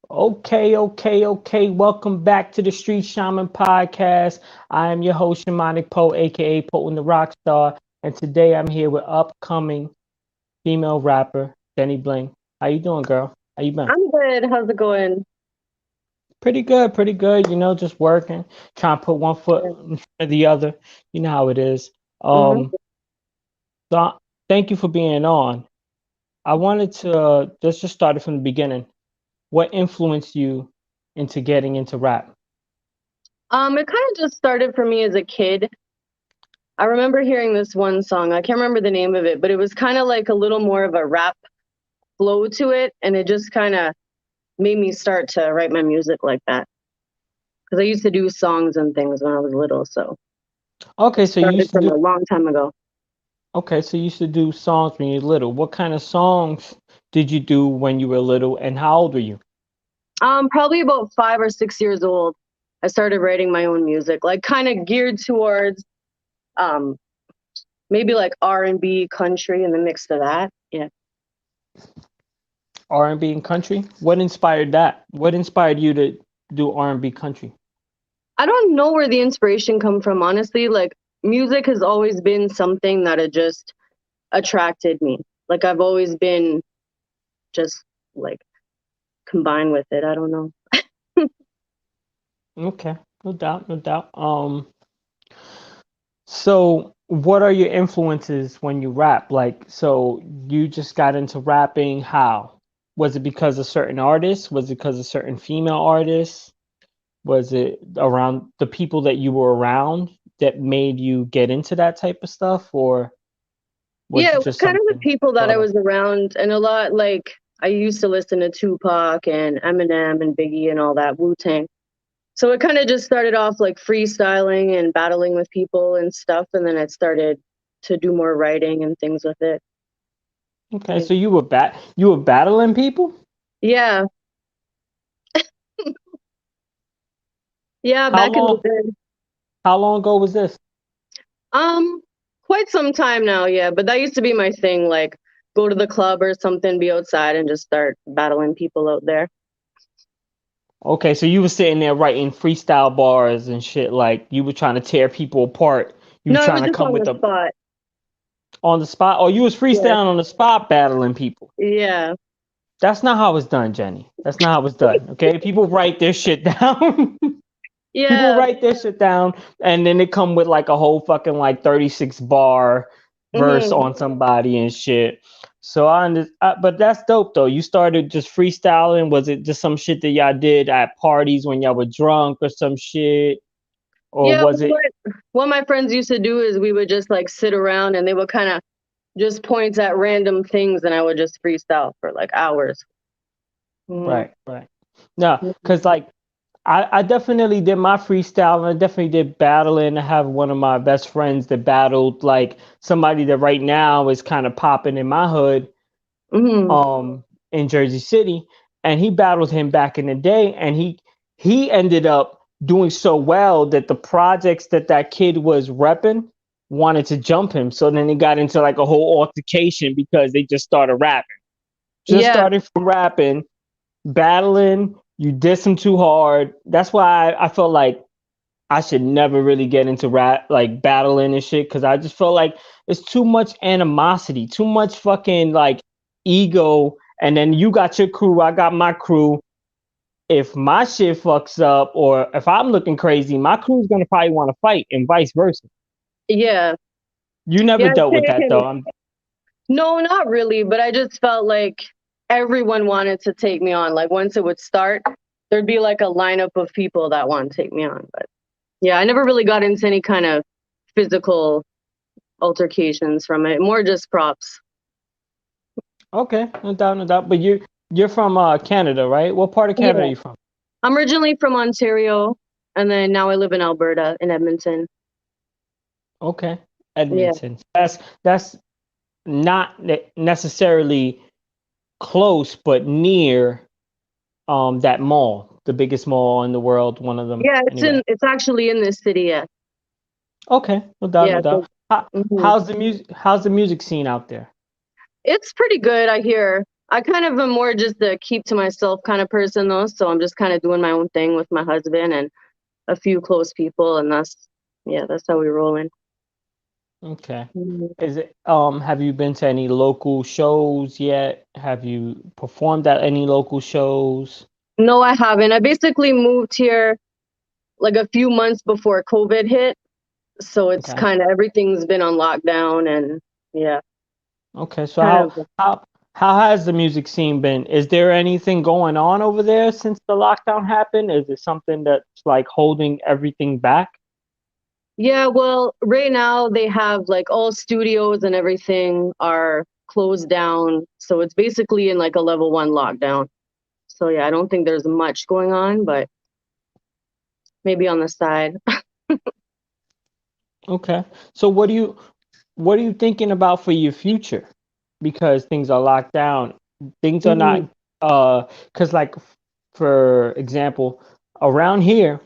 Okay. Welcome back to the Street Shaman Podcast. I am your host, Shamanic Poe, aka Poe and the Rock Star, and today I'm here with upcoming female rapper Jenny Bling. How you doing, girl? How you been? I'm good. How's it going? Pretty good. Just working, trying to put one foot Yeah. in front of the other. You know how it is. hmm So thank you for being on. I wanted to just start it from the beginning. What influenced you into getting into rap? it kind of just started for me as a kid. I remember hearing this one song. I can't remember the name of it, but it was kind of like a little more of a rap flow to it, and it just kind of made me start to write my music like that. Because I used to do songs and things when I was little, so Okay, so you started used to from do a long time ago. Okay, so you used to do songs when you were little. What kind of songs did you do when you were little, and how old were you? Probably about 5 or 6 years old. I started writing my own music, like kind of geared towards um maybe like R&B, country, and the mix of that. Yeah. R&B and country? What inspired that? What inspired you to do R&B country? I don't know where the inspiration come from, honestly. Like music has always been something that had just attracted me. Like I've always been just like combined with it. I don't know. Okay, no doubt. So what are your influences when you rap? Like, so you just got into rapping, how? Was it because of certain artists? Was it because of certain female artists? Was it around the people that you were around that made you get into that type of stuff, or was Yeah, it it was just kind of the something people that I thought of? was around, and a lot like I used to listen to Tupac and Eminem and Biggie and all that, Wu-Tang. So it kind of just started off like freestyling and battling with people and stuff, and then it started to do more writing and things with it. Okay, Yeah. so you were battling people? Yeah. Yeah, How back in the long day. how long ago was this? Um, Quite some time now, yeah. But that used to be my thing, like go to the club or something, be outside and just start battling people out there. Okay, so you were sitting there writing freestyle bars and shit, like you were trying to tear people apart. You were No, it trying was to just come on with the them spot. on the spot. Oh, you was Yeah. freestyling on the spot battling people. Yeah. That's not how it's done, Jenny. That's not how it's done. Okay, people write their shit down. People Yeah. write their shit down, and then they come with like a whole fucking like 36 bar verse hmm on somebody and shit. So but that's dope though. You started just freestyling. Was it just some shit that y'all did at parties when y'all were drunk or some shit, or Yeah, was it what my friends used to do is we would just like sit around and they would kind of just point at random things and I would just freestyle for like hours. Mm-hmm. right? No, because like I definitely did my freestyle and I definitely did battling. I have one of my best friends that battled like somebody that right now is kind of popping in my hood, hmm in Jersey City, and he battled him back in the day, and he ended up doing so well that the projects that that kid was repping wanted to jump him. So then they got into like a whole altercation because they just started rapping, just Yeah. started from rapping, battling. You diss him too hard. That's why I felt like I should never really get into rap, like battling and shit, because I just felt like it's too much animosity, too much fucking like ego. And then you got your crew, I got my crew. If my shit fucks up or if I'm looking crazy, my crew's gonna probably want to fight and vice versa. Yeah. You never Yeah. dealt with that though. No, not really, but I just felt like everyone wanted to take me on. Like once it would start, there'd be like a lineup of people that want to take me on. But yeah, I never really got into any kind of physical altercations from it. More just props. Okay, no doubt. But you're from Canada, right? What part of Canada are Yeah. you from? I'm originally from Ontario, and then now I live in Alberta in Edmonton. Okay, Yeah. Edmonton. That's not necessarily close, but near that mall, the biggest mall in the world, one of them Yeah, anyway. it's actually in this city, yeah. Okay, no doubt, Yeah, no doubt. mhm. How's the music scene out there? It's pretty good, I hear. I kind of am more just a keep to myself kind of person though, so I'm just kind of doing my own thing with my husband and a few close people, and that's how we roll in. Okay. Mhm. Is it have you been to any local shows yet? Have you performed at any local shows? No, I haven't. I basically moved here like a few months before COVID hit, so it's Okay. kind of everything's been on lockdown, and yeah, Okay. So kind how of. how how has the music scene been? Is there anything going on over there since the lockdown happened? Is it something that's like holding everything back? Yeah, well, right now they have like all studios and everything are closed down, so it's basically in like a level one lockdown. So yeah, I don't think there's much going on, but maybe on the side. Okay. So what are you thinking about for your future? Because things are locked down. Things are Mhm. not because like for example, around here,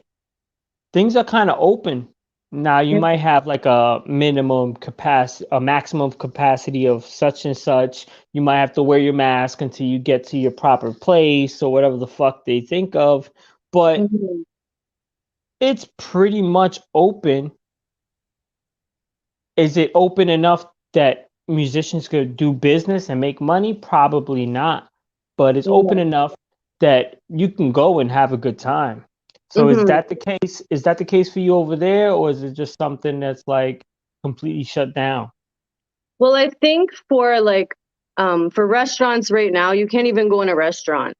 things are kind of open. Now you Yeah. might have like a minimum capacity, a maximum capacity of such and such. You might have to wear your mask until you get to your proper place or whatever the fuck they think of. But Mhm. it's pretty much open. Is it open enough that musicians could do business and make money? Probably not. But it's open Yeah. enough that you can go and have a good time. So is Mhm. that the case? Is that the case for you over there, or is it just something that's like completely shut down? Well, I think for restaurants right now, you can't even go in a restaurant.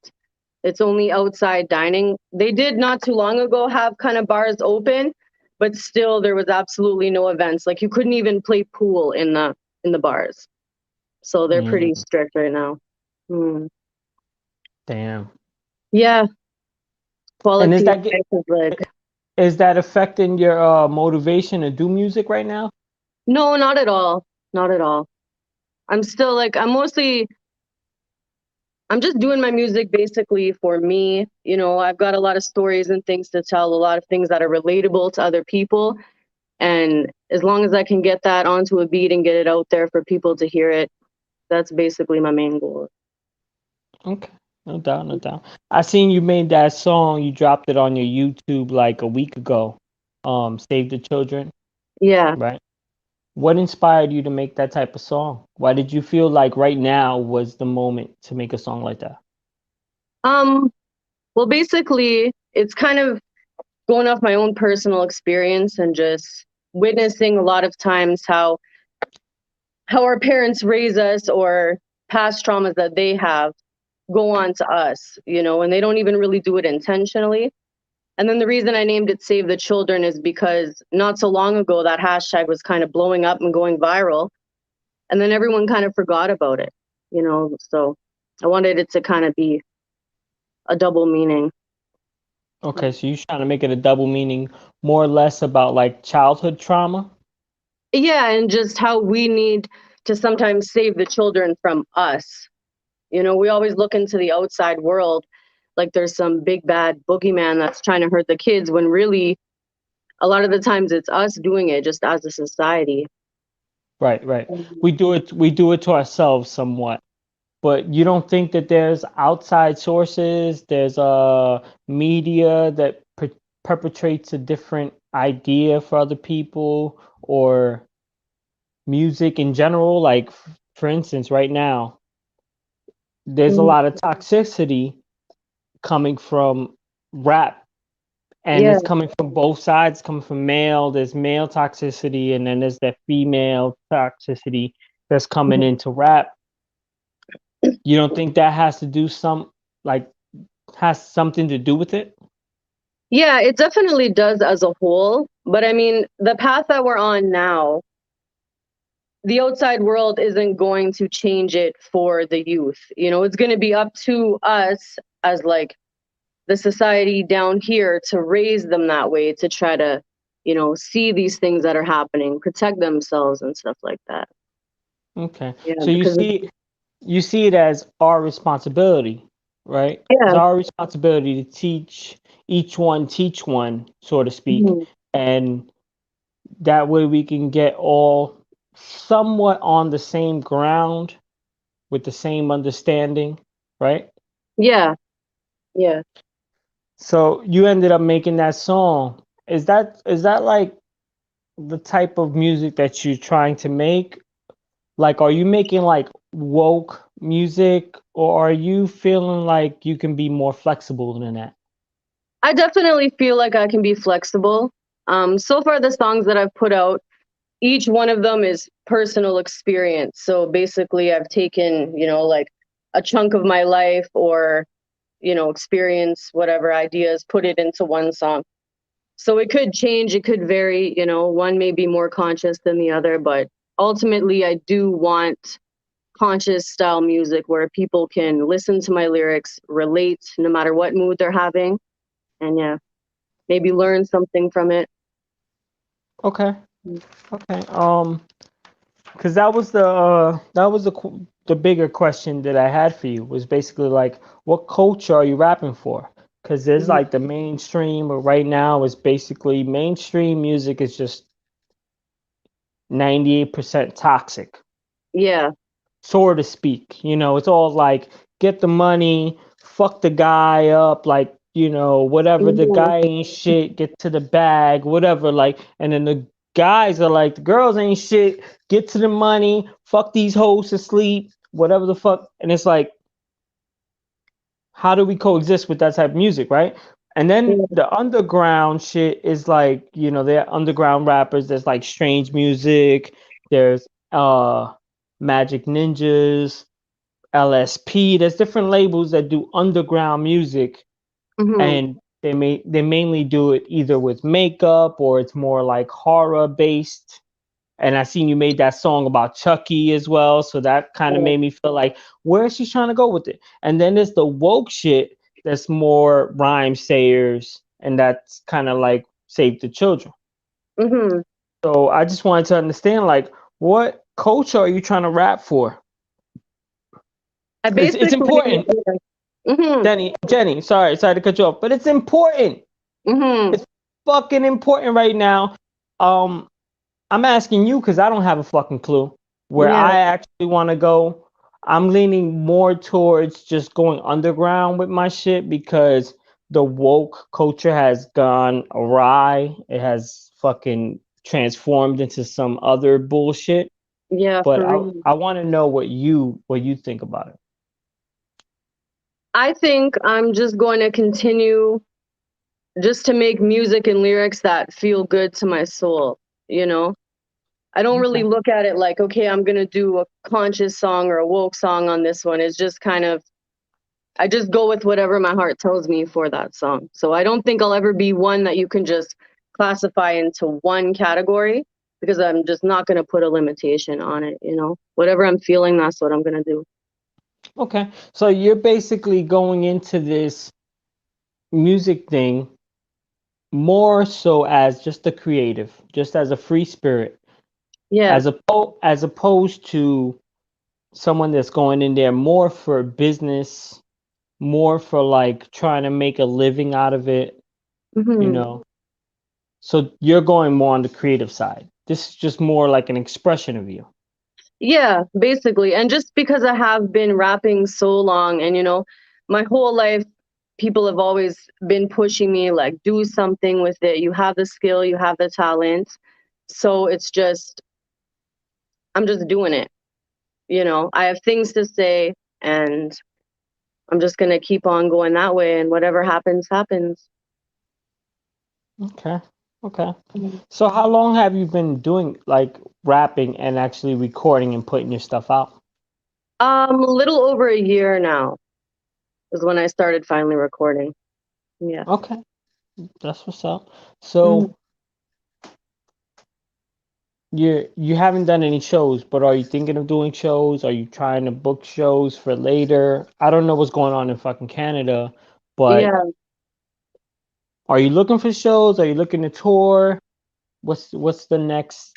It's only outside dining. They did not too long ago have kind of bars open, but still there was absolutely no events. Like you couldn't even play pool in the bars. So they're pretty Mm, strict right now. Mm. damn. Yeah, And quality of life is like is that affecting your motivation to do music right now? no, not at all. Not at all. I'm still like I'm just doing my music basically for me. You know, I've got a lot of stories and things to tell, a lot of things that are relatable to other people. And as long as I can get that onto a beat and get it out there for people to hear it, that's basically my main goal. Okay. No doubt, no doubt. I seen you made that song, you dropped it on your YouTube like a week ago. Save the Children, Yeah. right? What inspired you to make that type of song? Why did you feel like right now was the moment to make a song like that? Um, well, basically, it's kind of going off my own personal experience and just witnessing a lot of times how our parents raise us or past traumas that they have go on to us, you know, and they don't even really do it intentionally. And then the reason I named it Save the Children is because not so long ago that hashtag was kind of blowing up and going viral. And then everyone kind of forgot about it, you know. So I wanted it to kind of be a double meaning. Okay, so you're trying to make it a double meaning, more or less about like childhood trauma? Yeah, and just how we need to sometimes save the children from us. You know, we always look into the outside world like there's some big bad boogeyman that's trying to hurt the kids when really a lot of the times it's us doing it just as a society. Right, right. Mhm. We do it to ourselves somewhat. But you don't think that there's outside sources, there's media that perpetrates a different idea for other people or music in general? Like, for instance, right now, there's a Mm. lot of toxicity coming from rap, and Yeah. it's coming from both sides, coming from male. There's male toxicity, and then there's that female toxicity that's coming into rap. You don't think that has to do like has something to do with it? Yeah, it definitely does as a whole. But I mean, the path that we're on now, the outside world isn't going to change it for the youth. You know, it's going to be up to us as like the society down here to raise them that way to try to, you know, see these things that are happening, protect themselves and stuff like that. Okay. Yeah, So because you see it as our responsibility, right? It's yeah. our responsibility to teach one, so to speak, Mhm. and that way we can get all somewhat on the same ground, with the same understanding, right? Yeah, yeah. So you ended up making that song. Is that like the type of music that you're trying to make? Like, are you making like woke music, or are you feeling like you can be more flexible than that? I definitely feel like I can be flexible. So far the songs that I've put out, each one of them is personal experience. So basically I've taken, like a chunk of my life or, experience, whatever ideas, put it into one song. So it could change, it could vary, one may be more conscious than the other, but ultimately I do want conscious style music where people can listen to my lyrics, relate no matter what mood they're having, and yeah, maybe learn something from it. Okay, okay. Because that was the bigger question that I had for you, was basically like, what culture are you rapping for? Because there's Mhm. like the mainstream, but right now is basically mainstream music is just 98% toxic, Yeah. so to speak. It's all like, get the money, fuck the guy up, like, whatever, the Mhm. guy ain't shit, get to the bag, whatever, like, and then the guys are like, the girls ain't shit, get to the money, fuck these hoes to sleep, whatever the fuck. And it's like, how do we coexist with that type of music, right? And then Yeah. the underground shit is like, they're underground rappers. There's like Strange Music, there's Magic Ninjas, LSP. There's different labels that do underground music, Mhm. and they mainly do it either with makeup, or it's more like horror based. And I seen you made that song about Chucky as well, so that kind of Yeah. made me feel like, where is she trying to go with it? And then there's the woke shit that's more rhyme sayers, and that's kind of like Save the Children. Mhm. So I just wanted to understand, like, what culture are you trying to rap for? I It's basically, important. yeah. Mhm. Jenny, sorry to cut you off, but it's important. Mhm. It's fucking important right now. Um, I'm asking you because I don't have a fucking clue where Yeah. I actually want to go. I'm leaning more towards just going underground with my shit, because the woke culture has gone awry. It has fucking transformed into some other bullshit. Yeah, But for I real. I want to know what you think about it. I think I'm just going to continue just to make music and lyrics that feel good to my soul, you know? I don't really Okay. look at it like, okay, I'm gonna do a conscious song or a woke song on this one. It's just kind of, I just go with whatever my heart tells me for that song. So I don't think I'll ever be one that you can just classify into one category, because I'm just not gonna put a limitation on it, Whatever I'm feeling, that's what I'm gonna do. Okay. So you're basically going into this music thing more so as just a creative, just as a free spirit, Yeah. as opposed to someone that's going in there more for business, more for like trying to make a living out of it, you Hmm. know. So you're going more on the creative side. This is just more like an expression of you. Yeah, basically. And just because I have been rapping so long and, my whole life, people have always been pushing me, like, do something with it. You have the skill, you have the talent. So it's just, I'm just doing it. I have things to say and I'm just going to keep on going that way. And whatever happens, happens. Okay. Okay. Mhm. So how long have you been doing like rapping and actually recording and putting your stuff out? A little over a year now is when I started finally recording. Yeah. Okay. That's what's up. Mhm. So you haven't done any shows, but are you thinking of doing shows? Are you trying to book shows for later? I don't know what's going on in fucking Canada, but Yeah. are you looking for shows? Are you looking to tour? What's the next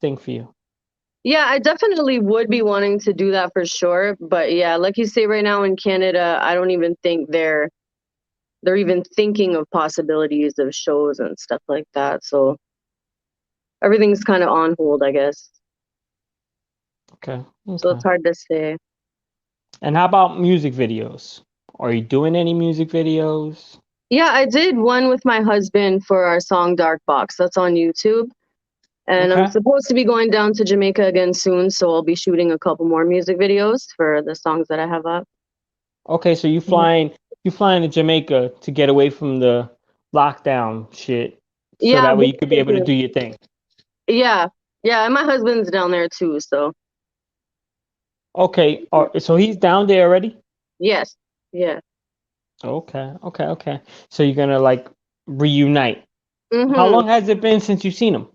thing for you? Yeah, I definitely would be wanting to do that for sure. But yeah, like you say, right now in Canada, I don't even think they're even thinking of possibilities of shows and stuff like that. So everything's kind of on hold, I guess. Okay. so it's Okay. hard to say. And how about music videos? Are you doing any music videos? Yeah, I did one with my husband for our song Dark Box. That's on YouTube. And I'm Okay. supposed to be going down to Jamaica again soon, so I'll be shooting a couple more music videos for the songs that I have up. Okay, so you flying to Jamaica to get away from the lockdown shit, so Yeah, that way you could be able to basically. do your thing. Yeah, yeah, and my husband's down there too, so Okay, so he's down there already? yes, yeah. Okay, okay, okay. So you're gonna like reunite. How Mm-hmm. long has it been since you've seen him?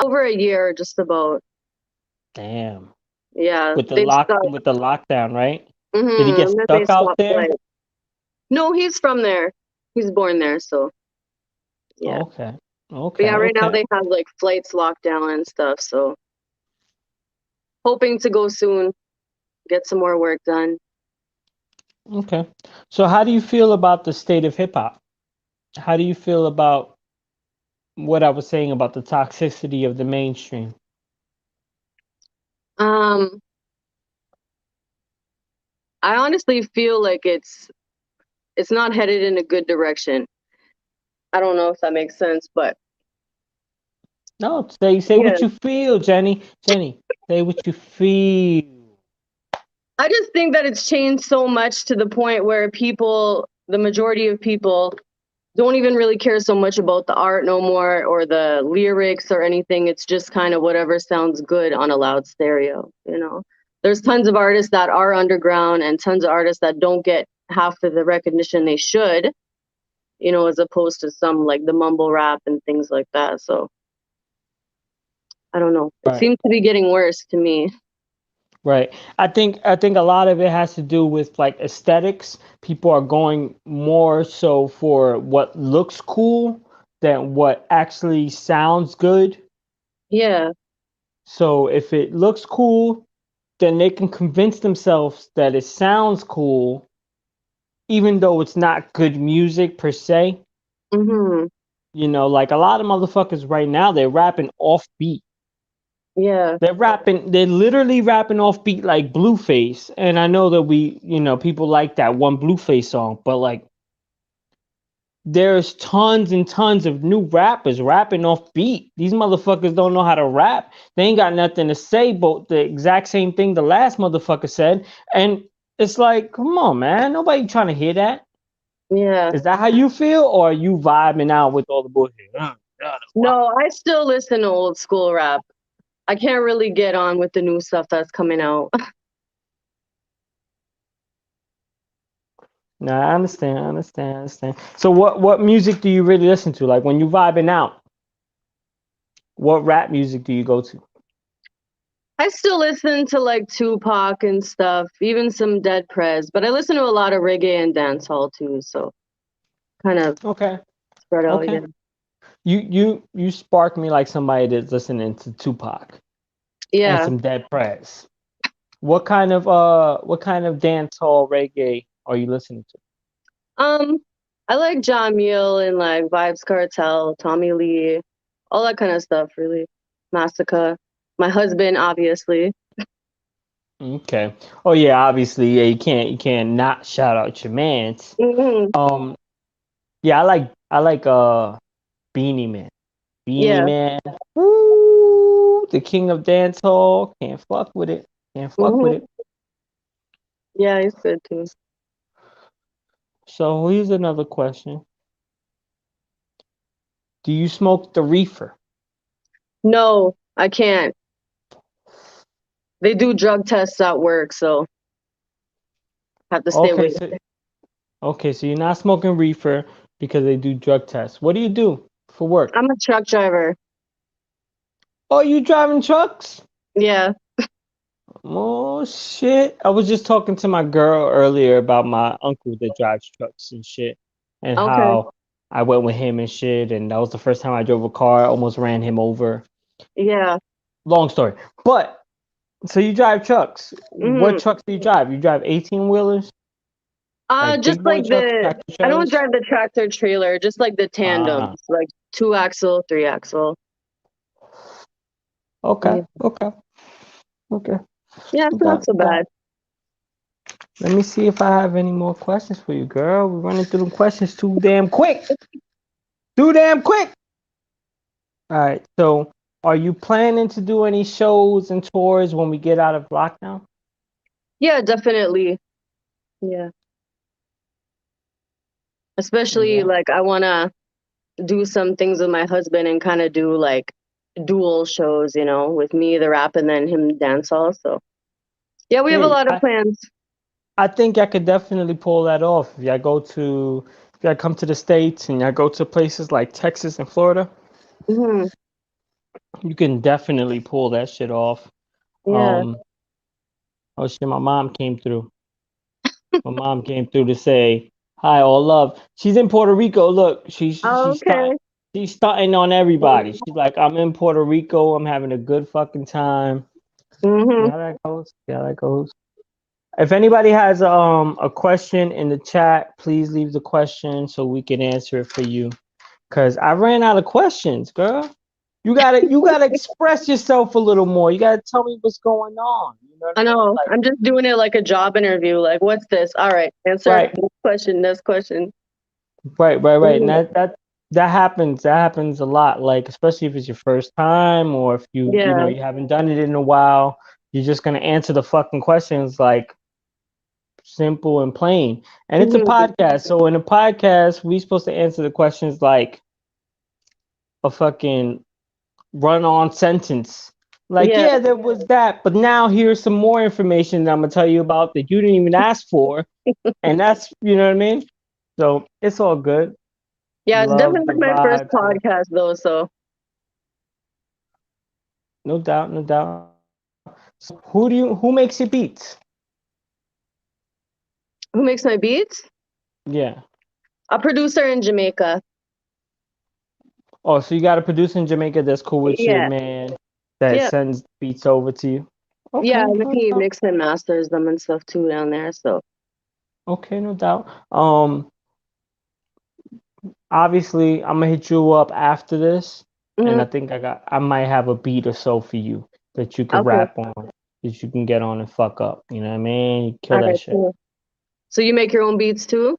Over a year, just about. Damn. Yeah, With the they've lock stopped. with the lockdown, right? Did he Mm-hmm. get And then they stuck out stopped there? flight. No, he's from there. He's born there, so yeah. Okay. But yeah, Okay, right now okay. they have like flights locked down and stuff, so hoping to go soon, get some more work done. Okay. So how do you feel about the state of hip hop? How do you feel about what I was saying about the toxicity of the mainstream? Um, I honestly feel like it's not headed in a good direction. I don't know if that makes sense, but No, say yeah. what you feel, Jenny. Jenny, say what you feel. I just think that it's changed so much to the point where people, the majority of people, don't even really care so much about the art no more or the lyrics or anything. It's just kind of whatever sounds good on a loud stereo, you know. There's tons of artists that are underground and tons of artists that don't get half of the recognition they should, you know, as opposed to some like the mumble rap and things like that. So I don't know. It Right. seems to be getting worse to me. Right. I think a lot of it has to do with like aesthetics. People are going more so for what looks cool than what actually sounds good. Yeah. So if it looks cool, then they can convince themselves that it sounds cool, even though it's not good music per se. Mhm. Like a lot of motherfuckers right now, they're rapping off beat. Yeah. They're literally rapping off beat like Blueface. And I know that people like that one Blueface song, but like there's tons and tons of new rappers rapping off beat. These motherfuckers don't know how to rap. They ain't got nothing to say but the exact same thing the last motherfucker said. And it's like, come on, man. Nobody trying to hear that. Yeah. Is that how you feel? Or are you vibing out with all the bullshit? No, I still listen to old school rap. I can't really get on with the new stuff that's coming out. No, I understand. I understand. I understand. So what music do you really listen to? Like when you vibing out, what rap music do you go to? I still listen to like Tupac and stuff, even some Dead Prez, but I listen to a lot of reggae and dancehall too, so kind of Okay. spread out, Okay. yeah. You spark me like somebody that's listening to Tupac and Yeah. some Dead Prez. What kind of dancehall reggae are you listening to? Um, I like John Mule and like Vibes Cartel, Tommy Lee, all that kind of stuff, really. Massacre. My husband, obviously. Okay. Oh yeah, obviously, yeah, you can't not shout out your mans. Hmm. Um yeah, I like Beanie Man. Beanie Yeah. Man. Woo, the king of dancehall. Can't fuck with it. Can't fuck with Hmm. it. Yeah, he's good too. So here's another question. Do you smoke the reefer? No, I can't. They do drug tests at work, so I have to stay Okay, away. so you're not smoking reefer because they do drug tests. What do you do for work? I'm a truck driver. Oh, you driving trucks? Yeah. Oh shit. I was just talking to my girl earlier about my uncle that drives trucks and shit and Okay. how I went with him and shit and that was the first time I drove a car, I almost ran him over. Yeah. Long story. But so you drive trucks. What Hmm. trucks do you drive? You drive 18 wheelers? Like Just big boy like trucks, tractor I don't trailers? drive the tractor trailer, just like the tandems, Ah, like two axle, three axle. okay, Yeah. okay, okay. Yeah, it's No not doubt, so no doubt. bad. Let me see if I have any more questions for you, girl. We're running through them questions too damn quick. Too damn quick. All right. So, are you planning to do any shows and tours when we get out of lockdown? Yeah, definitely. Yeah. Especially Yeah. like I wanna do some things with my husband and kind of do like dual shows, with me the rap and then him dance hall. So yeah, we have a Yeah. lot of plans. I think I could definitely pull that off. If I come to the States and I go to places like Texas and Florida, Hmm. you can definitely pull that shit off. Yeah. Um, oh shit, my mom came through. My mom came through to say hi, all love. She's in Puerto Rico. Look, Okay. she's starting on everybody. She's like, I'm in Puerto Rico. I'm having a good fucking time. See Hmm. how that goes? See how that goes? If anybody has a question in the chat, please leave the question so we can answer it for you. Cause I ran out of questions, girl. You gotta express yourself a little more. You gotta tell me what's going on. You know what I I mean? know. Like, I'm just doing it like a job interview. Like, what's this? All right, answer right, this question, this question. right. And Mhm. that happens. That happens a lot. Like, especially if it's your first time or if Yeah. you haven't done it in a while. You're just gonna answer the fucking questions like simple and plain. And it's a Hmm. podcast. So in a podcast, we supposed to answer the questions like a fucking run on sentence. Like, Yeah. yeah, there was that, but now here's some more information that I'm gonna tell you about that you didn't even ask for. And that's you know what I mean? So it's all good. Yeah, it's Love definitely the my first vibes. podcast though. So No doubt, no doubt. So who makes your beats? who makes my beats? Yeah. A producer in Jamaica. Oh, so you got a producer in Jamaica that's cool with your Yeah. man that Yeah. sends beats over to you. Yeah. Okay, And then no he doubt. mixes and masters them and stuff too down there. So. Okay, no doubt. Obviously, I'm gonna hit you up after this, and Hmm. I might have a beat or so for you that you could Okay. rap on, that you can get on and fuck up. You know what I mean? Kill All that right. shit. Cool. So you make your own beats too?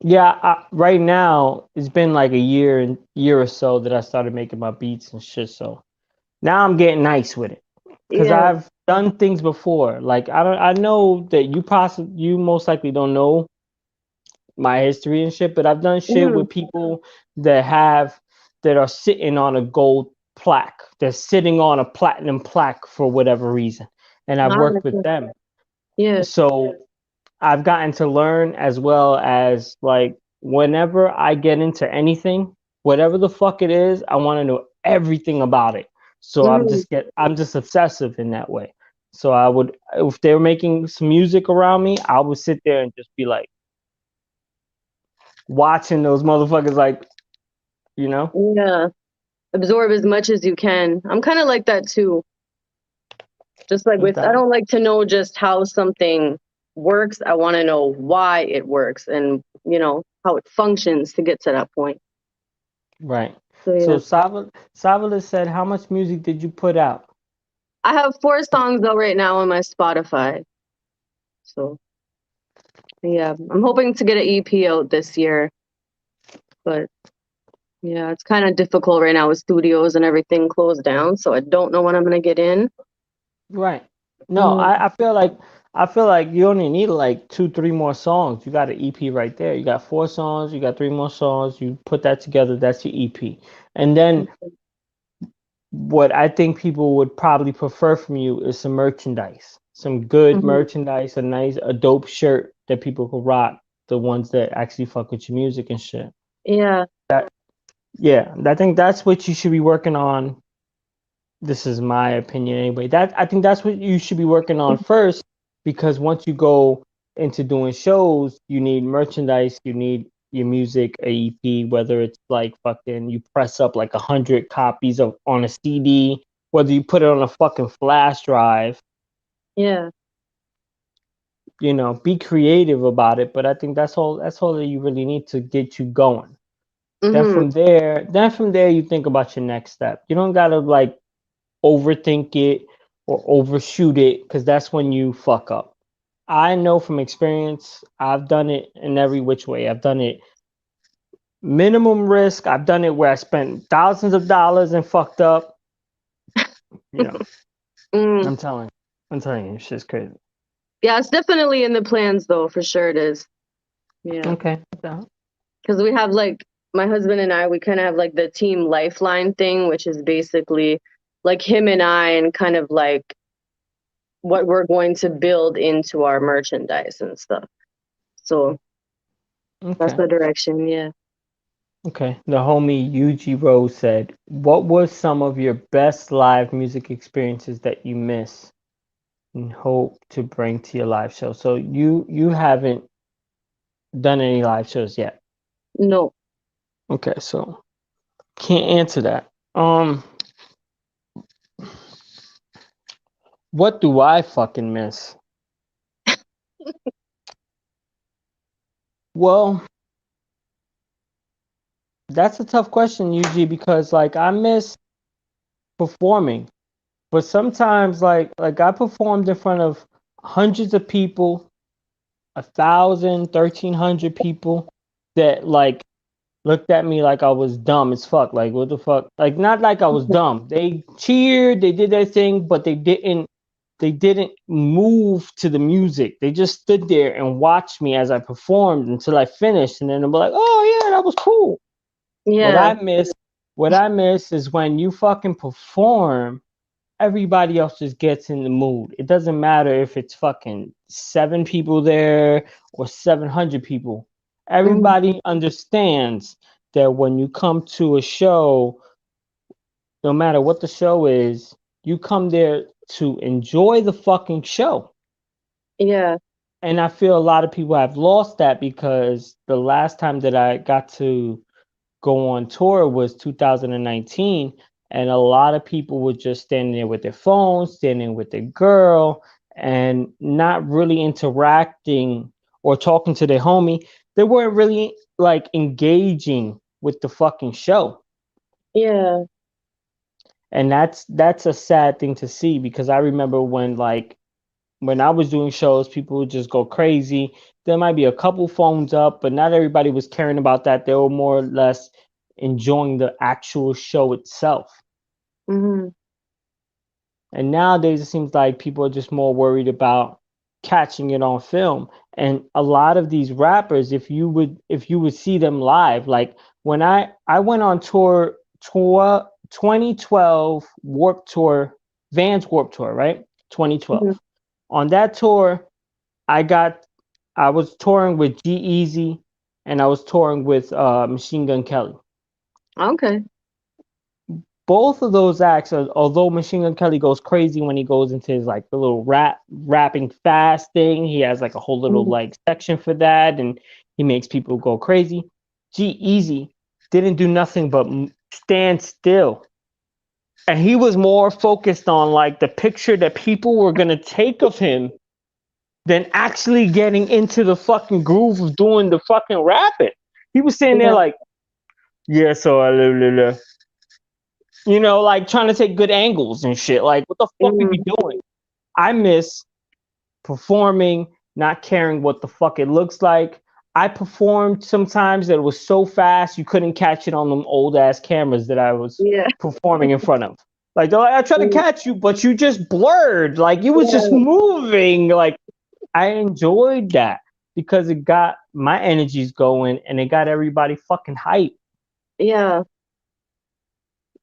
Yeah, right now it's been like a year or so that I started making my beats and shit. So now I'm getting nice with it because Yeah. I've done things before. Like I know that you most likely don't know my history and shit, but I've done shit Hmm. with people that have that are sitting on a gold plaque. They're sitting on a platinum plaque for whatever reason. And I've All worked with right. them. Yeah. So I've gotten to learn as well as like whenever I get into anything, whatever the fuck it is, I want to know everything about it. So Hmm. I'm just obsessive in that way. So I would if they were making some music around me, I would sit there and just be like watching those motherfuckers like, you know? Yeah. Absorb as much as you can. I'm kind of like that too. Just like No with, I doubt. don't like to know just how something works. I want to know why it works and, how it functions to get to that point. Right. So, So yeah. Savala said, how much music did you put out? I have 4 songs though right now on my Spotify. So, yeah, I'm hoping to get an EP out this year. But yeah, it's kind of difficult right now with studios and everything closed down. So I don't know when I'm going to get in. Right. No, Mhm. I feel like you only need like two, three more songs. You got an EP right there. You got 4 songs, you got 3 more songs, you put that together, that's your EP. And then what I think people would probably prefer from you is some merchandise. Some good Mhm. merchandise, a dope shirt that people could rock, the ones that actually fuck with your music and shit. Yeah. Yeah, I think that's what you should be working on. This is my opinion anyway. That I think that's what you should be working on first because once you go into doing shows, you need merchandise, you need your music, a EP, whether it's like fucking you press up like 100 copies of on a CD, whether you put it on a fucking flash drive, Yeah. be creative about it. But I think that's all that you really need to get you going. Hmm. Then from there you think about your next step. You don't gotta like overthink it or overshoot it, because that's when you fuck up. I know from experience, I've done it in every which way. I've done it minimum risk. I've done it where I spent thousands of dollars and fucked up. You know, Mm. I'm telling you, it's just crazy. Yeah, it's definitely in the plans though, for sure it is. Yeah. Okay. Yeah. Because we have like my husband and I, we kind of have like the team lifeline thing, which is basically like him and I, and kind of like what we're going to build into our merchandise and stuff. So that's Okay. the direction. Yeah. Okay. The homie UG Rose said, "What was some of your best live music experiences that you miss and hope to bring to your live show?" So you haven't done any live shows yet. No. Okay, so can't answer that. What do I fucking miss? Well, that's a tough question, UG, because like I miss performing, but sometimes like I performed in front of hundreds of people, 1,000, 1,300 people that like looked at me like I was dumb as fuck. Like what the fuck? Like not like I was dumb. They cheered, they did their thing, but they didn't move to the music. They just stood there and watched me as I performed until I finished, and then they'll be like, "Oh yeah, that was cool." What Yeah. I miss, what I miss is when you fucking perform, everybody else just gets in the mood. It doesn't matter if it's fucking 7 people there or 700 people. Mhm. Everybody understands that when you come to a show, no matter what the show is, you come there to enjoy the fucking show. Yeah. And I feel a lot of people have lost that because the last time that I got to go on tour was 2019, and a lot of people were just standing there with their phones, standing with their girl, and not really interacting or talking to their homie. They weren't really like engaging with the fucking show. Yeah. And that's a sad thing to see, because I remember when I was doing shows, people would just go crazy. There might be a couple phones up, but not everybody was caring about that. They were more or less enjoying the actual show itself. Hmm. And nowadays, it seems like people are just more worried about catching it on film. And a lot of these rappers, if you would see them live, like when I went on tour 2012 Warp Tour, Vans Warp Tour, right? Hmm. 2012. On that tour, I got I was touring with G Easy, and I was touring with Machine Gun Kelly. Okay. Both of those acts, although Machine Gun Kelly goes crazy when he goes into his like the little rapping fast thing, he has like a whole little Mhm. like section for that, and he makes people go crazy. G Easy didn't do nothing but stand still, and he was more focused on like the picture that people were gonna take of him than actually getting into the fucking groove of doing the fucking rapping. He was sitting there Yeah. like, yeah, so I live, like trying to take good angles and shit. Like, what the fuck are you Hmm. doing? I miss performing, not caring what the fuck it looks like. I performed sometimes that it was so fast you couldn't catch it on them old ass cameras that I was Yeah. performing in front of. Like, they're like, I tried to Mm. catch you, but you just blurred. Like, you was just Yeah. moving. Like, I enjoyed that because it got my energies going and it got everybody fucking hype. Yeah.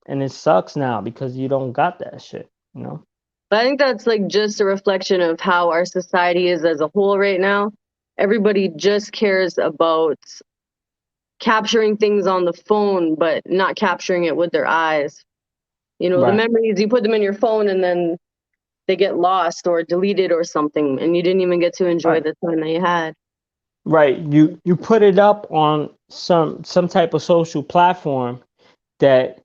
And it sucks now because you don't got that shit. But I think that's like just a reflection of how our society is as a whole right now. Everybody just cares about capturing things on the phone, but not capturing it with their eyes. You know, the Right. memories, you put them in your phone and then they get lost or deleted or something, and you didn't even get to enjoy Right. the time that you had. Right. You put it up on some type of social platform that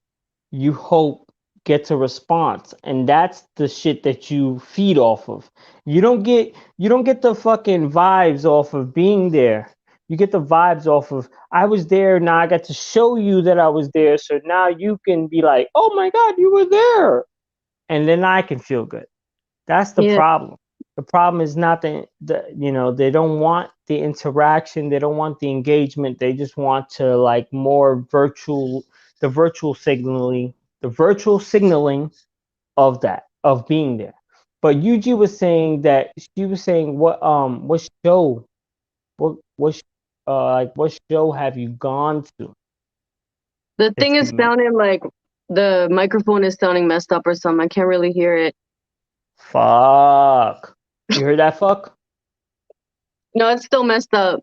you hope gets a response, and that's the shit that you feed off of. You don't get the fucking vibes off of being there. You get the vibes off of I was there, now I got to show you that I was there, so now you can be like, oh my god, you were there, and then I can feel good. That's the Yeah. problem. The problem is not they don't want the interaction, they don't want the engagement. They just want to like more virtual, the virtual signaling of that, of being there. But Yuji was saying that she was saying what show what like what show have you gone to The that thing you is missed? sounding like the microphone is sounding messed up or something. I can't really hear it. Fuck. You heard that fuck? No, it's still messed up.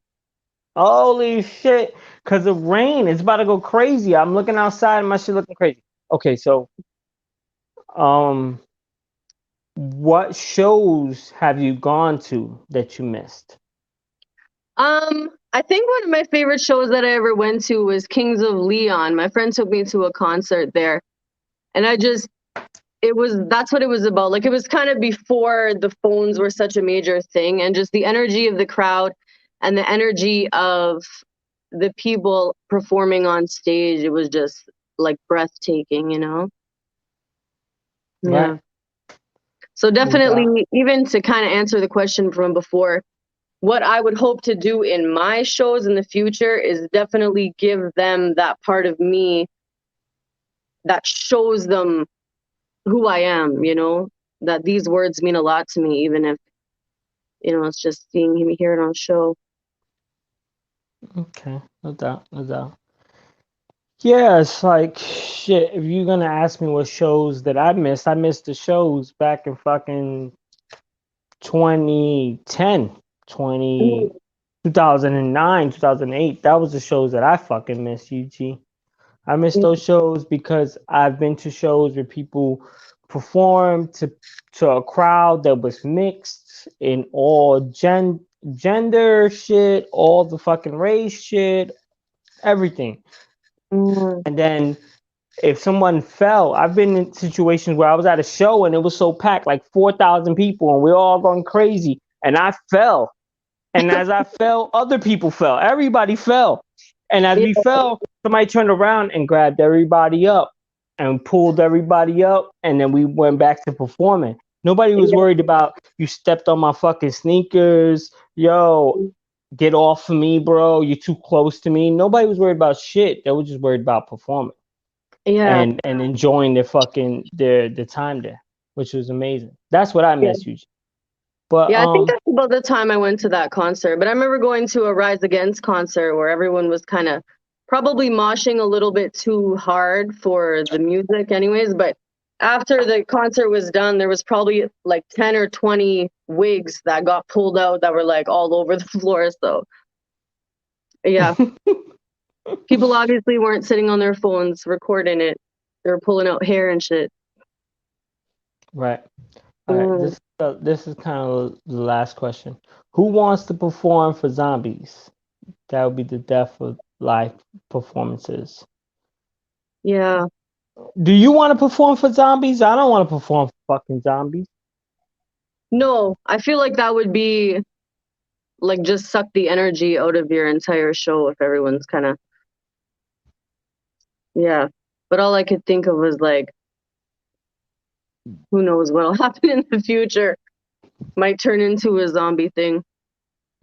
Holy shit. Cause of rain. It's about to go crazy. I'm looking outside and my shit looking crazy. Okay, so um what shows have you gone to that you missed? I think one of my favorite shows that I ever went to was Kings of Leon. My friend took me to a concert there, and that's what it was about. Like it was kind of before the phones were such a major thing, and just the energy of the crowd and the energy of the people performing on stage. It was just like breathtaking, you know? Right? Yeah. So No doubt. definitely, even to kind of answer the question from before, what I would hope to do in my shows in the future is definitely give them that part of me that shows them who I am, you know, that these words mean a lot to me, even if, you know, it's just seeing me hear it on show. Okay, no doubt, no doubt. Yeah, it's like shit. If you're gonna ask me what shows that I missed the shows back in fucking 2010, Mhm. 2009, 2008. That was the shows that I fucking missed, UG. I miss those shows because I've been to shows where people perform to a crowd that was mixed in all gender shit, all the fucking race shit, everything. Mhm. And then if someone fell, I've been in situations where I was at a show and it was so packed, like 4,000 people, and we are all going crazy, and I fell. And as I fell, other people fell. Everybody fell. And as Yeah, we fell, somebody turned around and grabbed everybody up and pulled everybody up. And then we went back to performing. Nobody was yeah, worried about you stepped on my fucking sneakers. Yo, get off of me, bro. You're too close to me. Nobody was worried about shit. They were just worried about performing yeah, and enjoying their time there, which was amazing. That's what I yeah. miss, UG. But Yeah, I think that's about the time I went to that concert. But I remember going to a Rise Against concert where everyone was kind of probably moshing a little bit too hard for the music, anyways. But after the concert was done, there was probably like 10 or 20 wigs that got pulled out that were like all over the floor. So, yeah, people obviously weren't sitting on their phones recording it, they were pulling out hair and shit. right. All right, Mm, this is kind of the last question. Who wants to perform for zombies? That would be the death of live performances. yeah. Do you want to perform for zombies? I don't want to perform for fucking zombies. No, I feel like that would be like just suck the energy out of your entire show if everyone's kind of, yeah. But all I could think of was like, who knows what'll happen in the future? Might turn into a zombie thing.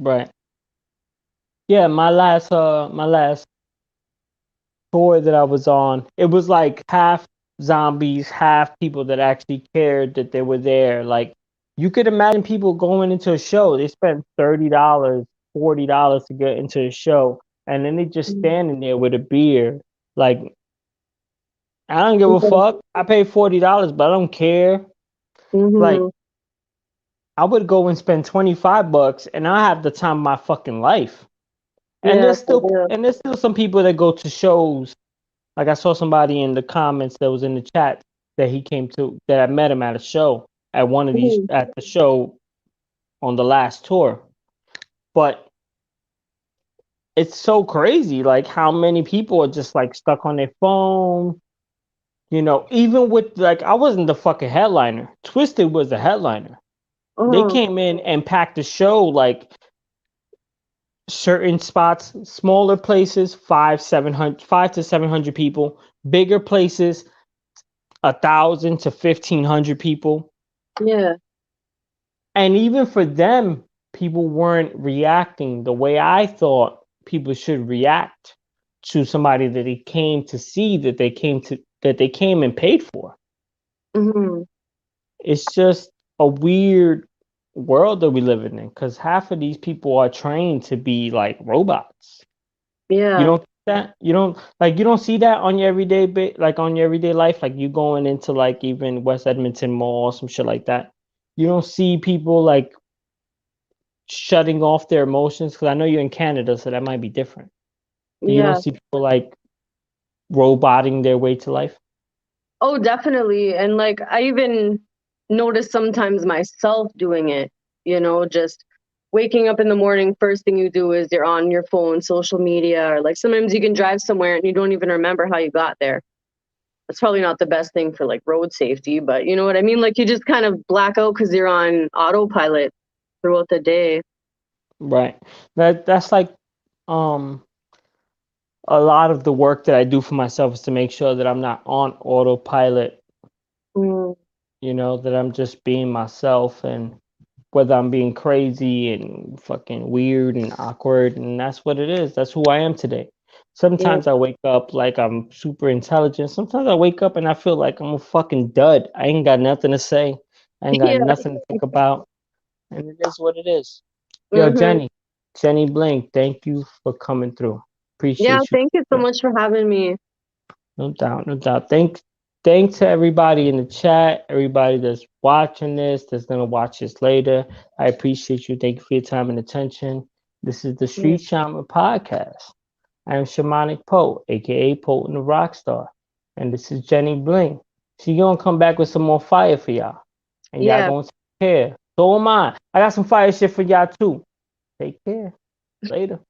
Right. Yeah, my last tour that I was on, it was like half zombies, half people that actually cared that they were there. Like you could imagine people going into a show, they spent $30, $40 to get into a show, and then they just standing there with a beer. Like I don't give a fuck. I paid $40, but I don't care. Like Mm-hmm. I would go and spend $25 and I have the time of my fucking life. And Yeah, for real. there's still some people that go to shows. Like I saw somebody in the comments that was in the chat that he came to that I met him at a show at one of these Mhm. at the show on the last tour. But it's so crazy like how many people are just like stuck on their phone. Even with like I wasn't the fucking headliner. Twisted was the headliner. They Uh-huh. came in and packed the show like certain spots, smaller places, 5 to 700 people, bigger places, 1,000 to 1,500 people. Yeah. And even for them, people weren't reacting the way I thought people should react to somebody that they came to see, that they came and paid for. Hmm. It's just a weird world that we live in because half of these people are trained to be like robots. You Yeah. don't think that you don't see that on your like on your everyday life, like you going into like even West Edmonton Mall, some shit like that. You don't see people like shutting off their emotions because I know you're in Canada, so that might be different. You don't Yeah. see people like roboting their way to life. Oh, definitely. And like I even notice sometimes myself doing it, just waking up in the morning, first thing you do is you're on your phone, social media, or like sometimes you can drive somewhere and you don't even remember how you got there. That's probably not the best thing for like road safety, but you know what I mean? Like you just kind of black out because you're on autopilot throughout the day. Right. That's like um a lot of the work that I do for myself is to make sure that I'm not on autopilot, Mm, that I'm just being myself, and whether I'm being crazy and fucking weird and awkward, and that's what it is. That's who I am today. yeah. Sometimes I wake up like I'm super intelligent. Sometimes I wake up and I feel like I'm a fucking dud. I ain't got nothing to say. I ain't got Yeah. nothing to think about. And it is what it is. Yo, Hmm. Jenny Bling, thank you for coming through. Yeah. Appreciate you. Thank you so much for having me. No doubt, no doubt. Thanks to everybody in the chat, everybody that's watching this, that's gonna watch this later. I appreciate you. Thank you for your time and attention. This is the Yeah. Street Shaman Podcast. I am Shamanic Poe, aka Poe and the Rockstar. And this is Jenny Bling. She gonna come back with some more fire for y'all. And y'all Yeah. gonna take care. So am I. I got some fire shit for y'all too. Take care. Later.